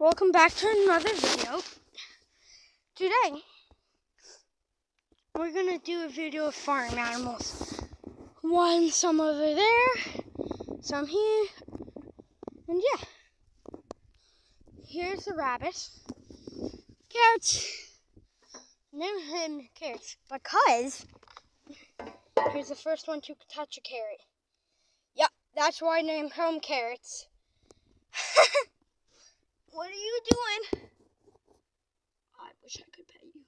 Welcome back to another video. Today, we're gonna do a video of farm animals. Some over there, some here, and yeah. Here's the rabbit. Carrots. Name him Carrots because here's the first one to touch a carrot. Yep, that's why I named him Carrots. What are you doing? I wish I could pet you.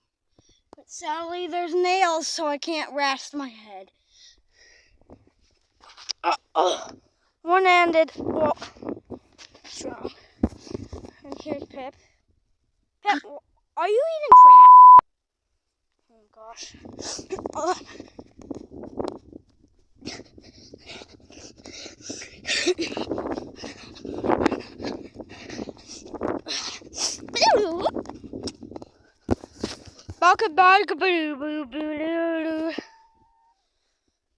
But sadly, there's nails, so I can't rest my head. One-handed. Well, strong. And here's Pip. Pip, are you eating crap? Oh, gosh.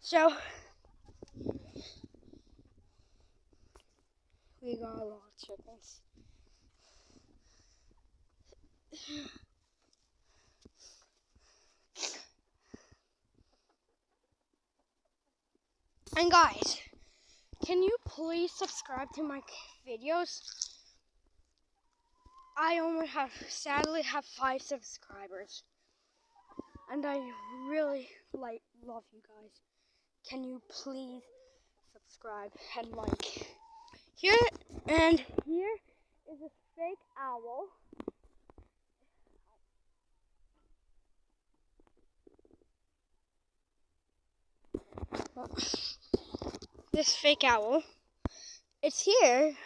So, we got a lot of chickens. And guys, can you please subscribe to my videos? I only sadly have 5 subscribers. And I really love you guys. Can you please subscribe and like? Here is a fake owl. This fake owl. It's here.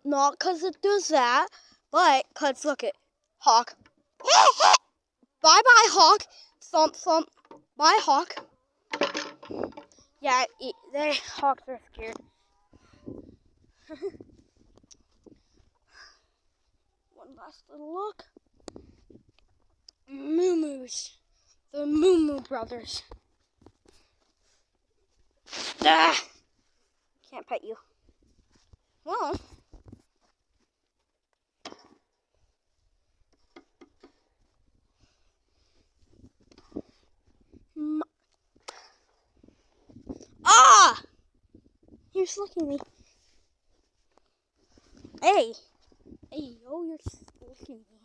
Not because it does that, but because look at Hawk. Bye bye Hawk. Thump thump. Bye Hawk. Yeah, the hawks are scared. One last little look. Moo-moos. The Moo-moo brothers. Ah! Can't pet you. Well. Ah! You're slicking me. Hey. Hey, yo, you're slicking me.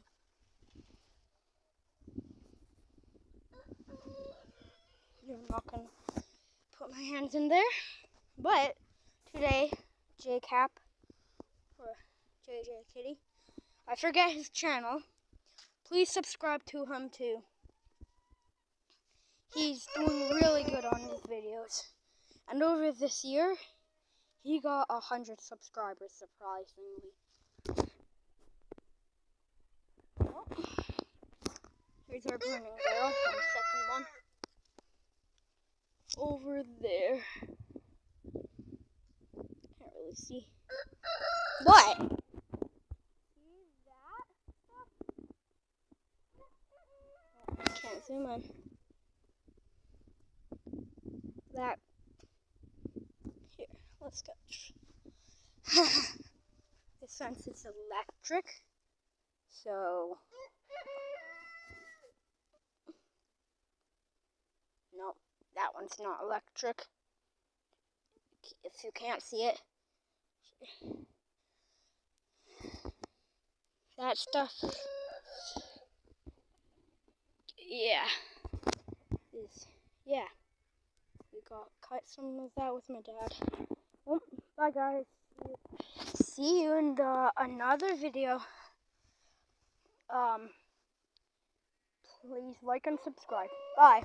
You're not gonna put my hands in there. But today, JCap, or JJ Kitty, I forget his channel. Please subscribe to him too. He's doing really good on his videos. And over this year, he got 100 subscribers, surprisingly. Well, here's our burning barrel on the second one. Over there. Can't really see. What? See that stuff? Can't zoom in. That. Here, let's go. This fence is electric, so no, that one's not electric. If you can't see it, that stuff, yeah. We cut some of that with my dad. Well, bye guys. See you in another video. Please like and subscribe. Bye.